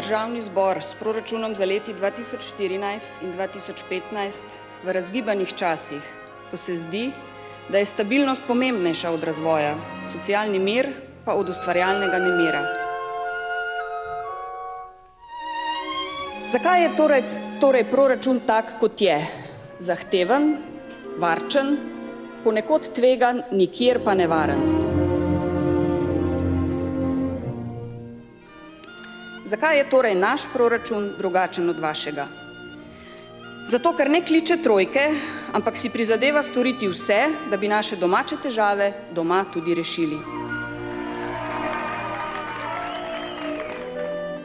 Državni zbor s proračunom za leti 2014 in 2015 v razgibanih časih, ko se zdi, da je stabilnost pomembnejša od razvoja, socialni mir pa od ustvarjalnega nemira. Zakaj je torej proračun tak, kot je? Zahteven, varčen, ponekod tvegan, nikjer pa nevaren. Zakaj je torej naš proračun drugačen od vašega? Zato, ker ne kliče trojke, ampak si prizadeva storiti vse, da bi naše domače težave doma tudi rešili.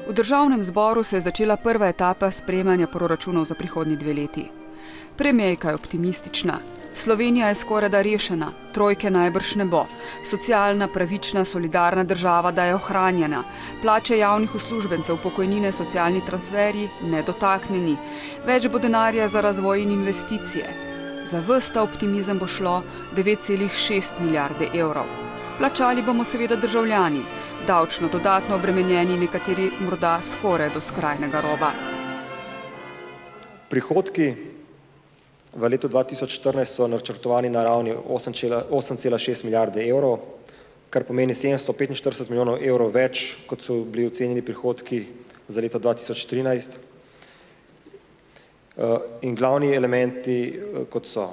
V Državnem zboru se je začela prva etapa sprejemanja proračunov za prihodnji 2 leti. Premierka je optimistična. Slovenija je skorajda rešena, trojke najbrž ne bo. Socialna, pravična, solidarna država da je ohranjena. Plače javnih uslužbencev, pokojnine, socialni transferji nedotaknjeni. Več bo denarja za razvoj in investicije. Za ves ta optimizem bo šlo 9,6 milijarde evrov. Plačali bomo seveda državljani, davčno dodatno obremenjeni, nekateri morda skoraj do skrajnega roba. Prihodki v letu 2014 so načrtovani na ravni 8,6 milijarde evrov, kar pomeni 745 milijonov evrov več, kot so bili ocenjeni prihodki za leto 2013. In glavni elementi, kot so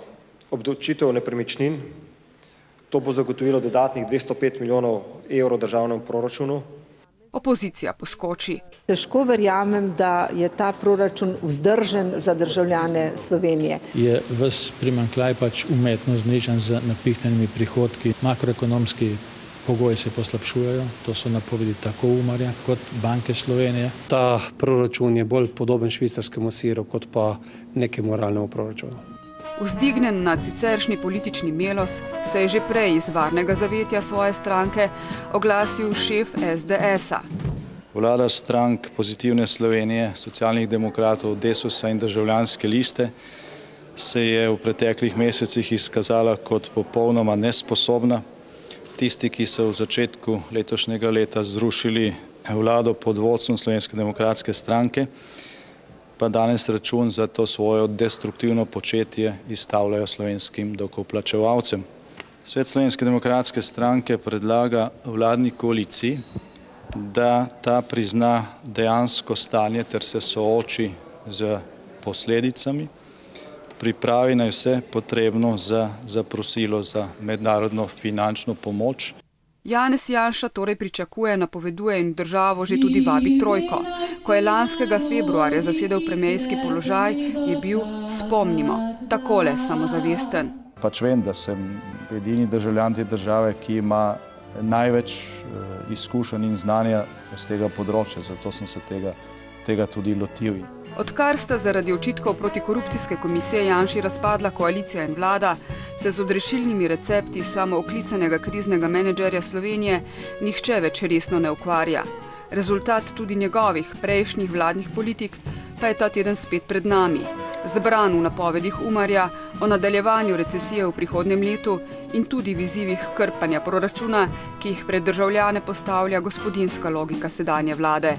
obdavčitev nepremičnin, to bo zagotovilo dodatnih 205 milijonov evrov državnemu proračunu. Opozicija poskoči. Težko verjamem, da je ta proračun vzdržen za državljane Slovenije. Je ves primanjkljaj pač umetno znižan z napihnjenimi prihodki. Makroekonomski pogoji se poslabšujejo, to so napovedi tako Umarja kot Banke Slovenije. Ta proračun je bolj podoben švicarskemu siru kot pa nekemu realnemu proračunu. Vzdignen nad siceršnji politični melos se je že prej iz varnega zavetja svoje stranke oglasil šef SDS-a. Vlada strank Pozitivne Slovenije, Socialnih demokratov, Desusa in Državljanske liste se je v preteklih mesecih izkazala kot popolnoma nesposobna. Tisti, ki so v začetku letošnjega leta zrušili vlado pod vodstvom Slovenske demokratske stranke, pa danes račun za to svojo destruktivno početje izstavljajo slovenskim davkoplačevalcem. Svet Slovenske demokratske stranke predlaga vladni koaliciji, da ta prizna dejansko stanje ter se sooči z posledicami, pripravi naj vse potrebno za zaprosilo za mednarodno finančno pomoč. Janez Janša torej pričakuje, napoveduje in državo že tudi vabi trojko. Ko je lanskega februarja zasedel premierski položaj, je bil, spomnimo, takole samozavesten. Pač vem, da sem edini državljan te države, ki ima največ izkušenj in znanja z tega področja, zato sem se tega tudi lotil. Odkar sta zaradi očitkov protikorupcijske komisije Janši razpadla koalicija in vlada, se z odrešilnimi recepti samooklicanega kriznega menedžerja Slovenije nihče več resno ne ukvarja. Rezultat tudi njegovih prejšnjih vladnih politik pa je ta teden spet pred nami. Zbran v napovedih Umarja o nadaljevanju recesije v prihodnjem letu in tudi v izzivih krpanja proračuna, ki jih pred državljane postavlja gospodinjska logika sedanje vlade.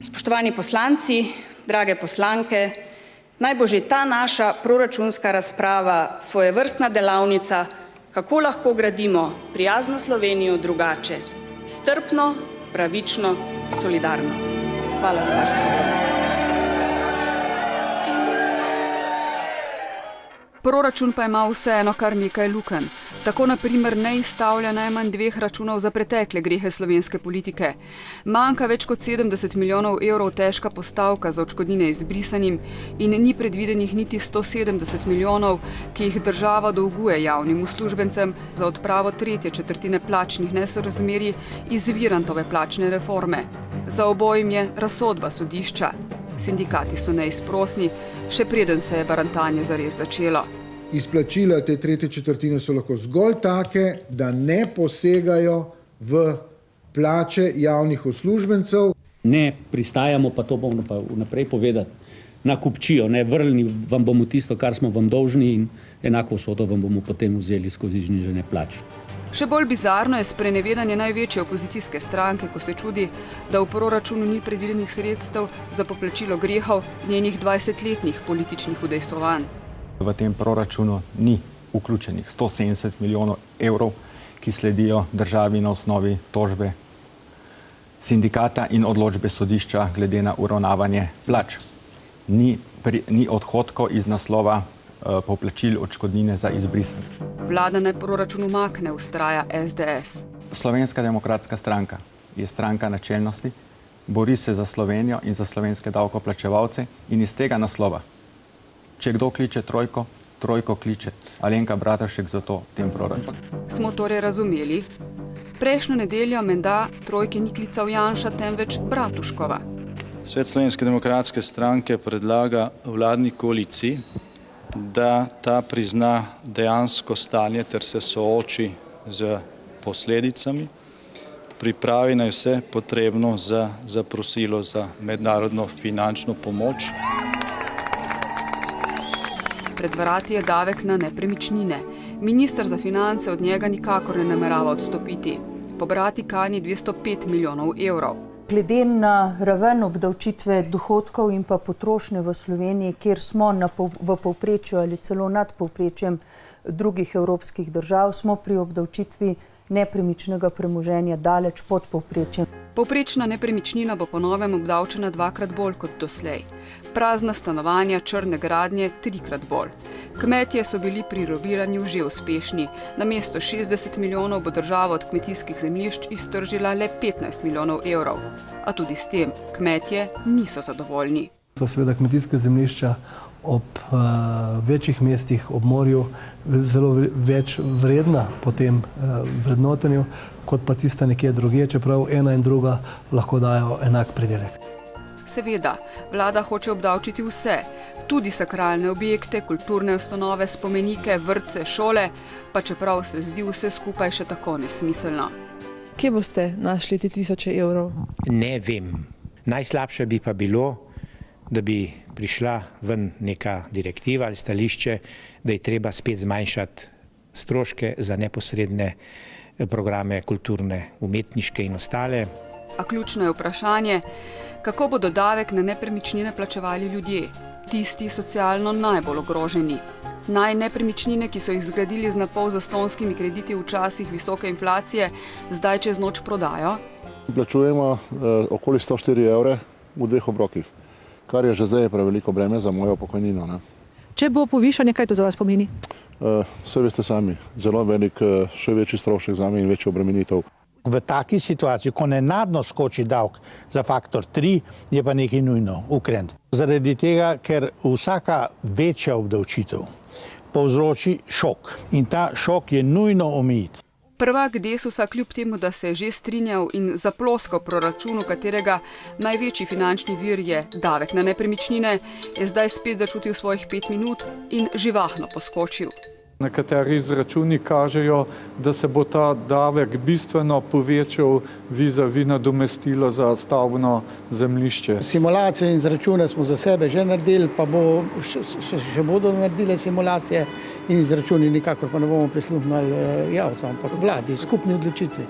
Spoštovani poslanci, drage poslanke, naj bo že ta naša proračunska razprava svojevrstna delavnica, kako lahko gradimo prijazno Slovenijo drugače, strpno, pravično, solidarno. Hvala za vašo pozornost. Proračun pa ima vseeno kar nekaj lukenj. Tako na primer ne izstavlja najmanj 2 računov za pretekle grehe slovenske politike. Manjka več kot 70 milijonov evrov težka postavka za odškodnine izbrisanim in ni predvidenih niti 170 milijonov, ki jih država dolguje javnim uslužbencem za odpravo 3/4 plačnih nesorazmerij iz Virantove plačne reforme. Za obojim je razsodba sodišča. Sindikati so neizprosni, še preden se je barantanje zares začelo. Izplačila te 3/4 so lahko zgolj take, da ne posegajo v plače javnih uslužbencev. Ne pristajamo, pa to bomo pa vnaprej povedati, na kupčijo. Ne, vrnili vam bomo tisto, kar smo vam dolžni in enako vsoto vam bomo potem vzeli skozi znižanje plač. Še bolj bizarno je sprenevedanje največje opozicijske stranke, ko se čudi, da v proračunu ni predvidenih sredstev za poplačilo grehov njenih 20-letnih političnih udejstvovanj. V tem proračunu ni vključenih 170 milijonov evrov, ki sledijo državi na osnovi tožbe sindikata in odločbe sodišča glede na uravnavanje plač. Ni odhodkov iz naslova poplačil odškodnine za izbrisanje. Vlada naj proračun umakne, vztraja SDS. Slovenska demokratska stranka je stranka načelnosti, bori se za Slovenijo in za slovenske davkoplačevalce in iz tega naslova, če kdo kliče trojko, trojko kliče Alenka Bratušek za to tem proračun. Smo torej razumeli? Prejšnjo nedeljo menda trojke ni klical Janša, temveč Bratuškova. Svet Slovenske demokratske stranke predlaga vladni koaliciji, da ta prizna dejansko stanje ter se sooči z posledicami, pripravi naj vse potrebno za zaprosilo za mednarodno finančno pomoč. Pred vrati je davek na nepremičnine. Minister za finance od njega nikakor ne namerava odstopiti. Pobrati kani 205 milijonov evrov. Glede na raven obdavčitve dohodkov in pa potrošnje v Sloveniji, kjer smo v povprečju ali celo nad povprečjem drugih evropskih držav, smo pri obdavčitvi nepremičnega premoženja daleč pod povprečjem. Povprečna nepremičnina bo po novem obdavčena 2-krat bolj kot doslej. Prazna stanovanja, črne gradnje 3-krat bolj. Kmetje so bili pri lobiranju že uspešni. Namesto 60 milijonov bo država od kmetijskih zemljišč iztržila le 15 milijonov evrov. A tudi s tem kmetje niso zadovoljni. So seveda kmetijske zemljišča ob večjih mestih, ob morju, zelo več vredna po tem vrednotenju, kot pa tista nekje drugje, čeprav ena in druga lahko dajo enak pridelek. Seveda, vlada hoče obdavčiti vse, tudi sakralne objekte, kulturne ustanove, spomenike, vrtce, šole, pa čeprav se zdi vse skupaj še tako nesmiselno. Kje boste našli ti 1000 evrov? Ne vem. Najslabše bi pa bilo, da bi prišla ven neka direktiva ali stališče, da je treba spet zmanjšati stroške za neposredne programe kulturne, umetniške in ostale. A ključno je vprašanje, kako bodo davek na nepremičnine plačevali ljudje, tisti socialno najbolj ogroženi. Naj nepremičnine, ki so jih zgradili z napol zastonskimi krediti v časih visoke inflacije, zdaj čez noč prodajo? Plačujemo okoli 104 evre v 2 obrokih, kar je že zdaj preveliko breme za mojo pokojnino. Ne? Če bo povišanje, kaj to za vas pomeni? Vse veste sami, zelo velik, še večji strošek zame in večjo obremenitev. V taki situaciji, ko nenadno skoči davek za faktor 3, je pa nekaj nujno ukreniti. Zaradi tega, ker vsaka večja obdavčitev povzroči šok in ta šok je nujno omejiti. Prvak Desusa, kljub temu, da se je že strinjal in zaploskal proračunu, katerega največji finančni vir je davek na nepremičnine, je zdaj spet začutil svojih 5 minut in živahno poskočil. Nekateri izračuni kažejo, da se bo ta davek bistveno povečal vizavi nadomestilo za stavbno zemljišče. Simulacijo in izračune smo za sebe že naredili, pa še bodo naredile simulacije in izračuni, nikakor pa ne bomo prisluhnili javcem, ampak vladi, skupni odločitvi.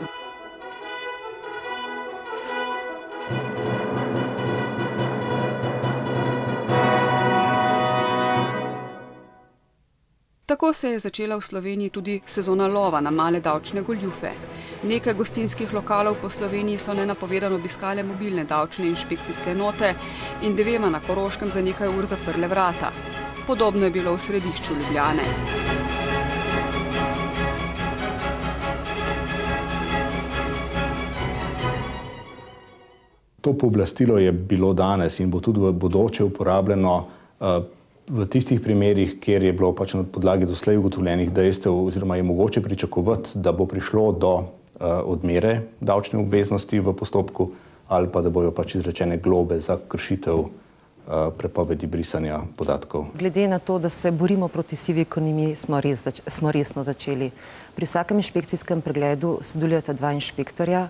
Tako se je začela v Sloveniji tudi sezona lova na male davčne goljufe. Nekaj gostinskih lokalov po Sloveniji so nenapovedano obiskale mobilne davčne inšpekcijske enote in 2 na Koroškem za nekaj ur zaprle vrata. Podobno je bilo v središču Ljubljane. To pooblastilo je bilo danes in bo tudi v bodoče uporabljeno v tistih primerih, kjer je bilo pač na podlagi doslej ugotovljenih dejstev oziroma je mogoče pričakovati, da bo prišlo do odmere davčne obveznosti v postopku ali pa da bojo pač izrečene globe za kršitev prepovedi brisanja podatkov. Glede na to, da se borimo proti sivi ekonomiji, smo resno začeli. Pri vsakem inšpekcijskem pregledu sodelujeta 2 inšpektorja,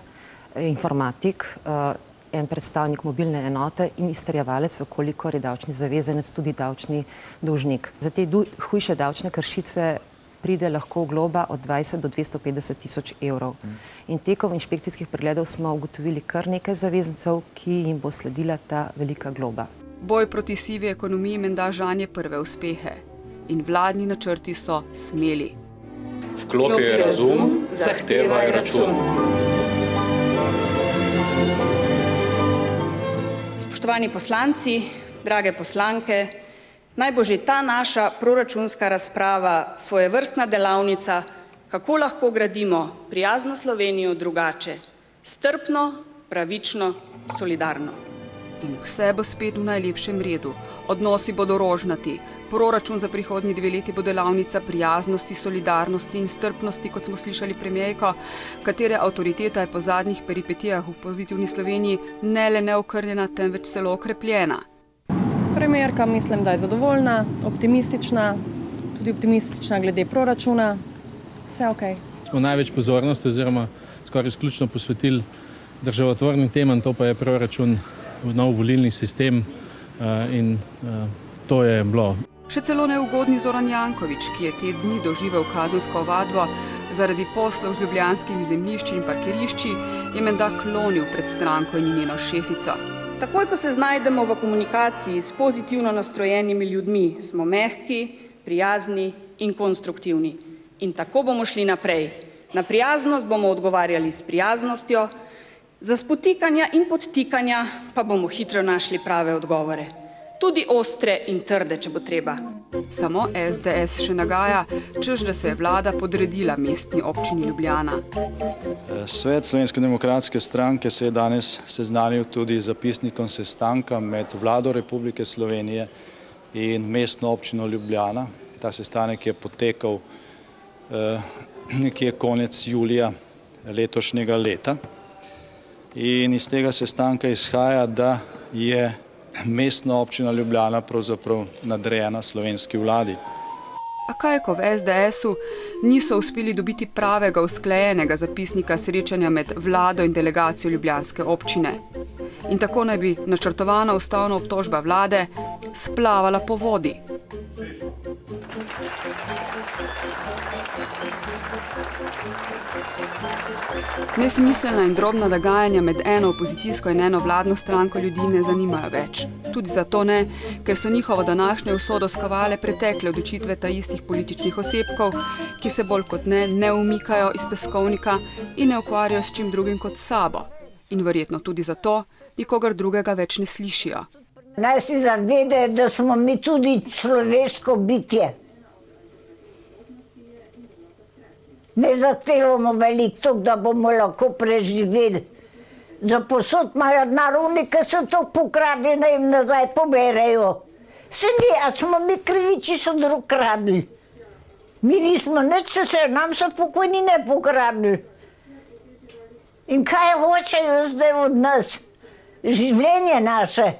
informatik, en predstavnik mobilne enote in izterjevalec, vkolikor je davčni zavezanec tudi davčni dolžnik. Za te hujše davčne kršitve pride lahko globa od 20 do 250 tisoč evrov. In tekom inšpekcijskih pregledov smo ugotovili kar nekaj zavezancev, ki jim bo sledila ta velika globa. Boj proti sivi ekonomiji menda žanje prve uspehe. In vladni načrti so smeli. Vklopi razum, zahtevaj račun. Spoštovani poslanci, drage poslanke, naj bo že ta naša proračunska razprava svojevrstna delavnica, kako lahko gradimo prijazno Slovenijo drugače, strpno, pravično, solidarno. In vse bo spet v najlepšem redu. Odnosi bodo rožnati. Proračun za prihodnji 2 leti bo delavnica prijaznosti, solidarnosti in strpnosti, kot smo slišali premierko, katere avtoriteta je po zadnjih peripetijah v Pozitivni Sloveniji ne le neokrnjena, temveč celo okrepljena. Premierka mislim, da je zadovoljna, optimistična, tudi optimistična glede proračuna. Vse okej. Smo največ pozornosti oziroma skoraj izključno posvetili državotvornim temam, to pa je proračun, nov volilni sistem in to je bilo. Še celo neugodni Zoran Janković, ki je te dni doživel kazensko ovadbo zaradi poslov z ljubljanskimi zemljišči in parkirišči, je menda klonil pred stranko in njeno šefico. Takoj, ko se znajdemo v komunikaciji s pozitivno nastrojenimi ljudmi, smo mehki, prijazni in konstruktivni. In tako bomo šli naprej. Na prijaznost bomo odgovarjali s prijaznostjo, za spotikanja in podtikanja pa bomo hitro našli prave odgovore. Tudi ostre in trde, če bo treba. Samo SDS še nagaja, češ da se je vlada podredila mestni občini Ljubljana. Svet Slovenske demokratske stranke se je danes seznanil tudi z zapisnikom sestanka med vlado Republike Slovenije in mestno občino Ljubljana. Ta sestanek je potekal nekje konec julija letošnjega leta. In iz tega sestanka izhaja, da je mestna občina Ljubljana pravzaprav nadrejena slovenski vladi. A kaj, ko v SDS-u niso uspeli dobiti pravega usklajenega zapisnika srečanja med vlado in delegacijo ljubljanske občine? In tako naj bi načrtovana ustavna obtožba vlade splavala po vodi. Nesmiselna in drobna dogajanja med eno opozicijsko in eno vladno stranko ljudi ne zanimajo več. Tudi zato ne, ker so njihovo današnjo usodo skovale pretekle odločitve ta istih političnih osebkov, ki se bolj kot ne umikajo iz peskovnika in ne ukvarjajo s čim drugim kot sabo. In verjetno tudi zato nikogar drugega več ne slišijo. Naj si zavedajo, da smo mi tudi človeško bitje. Ne zahtevamo veliko, da bomo lahko preživeli. Za posod imajo naravni, ki so to pokradli, da jim nazaj poberejo. Se ne, a smo mi krivi, če so drug kradli. Mi nismo nič, nam so pokojnine pokradli. In kaj hočejo zdaj od nas? Življenje naše.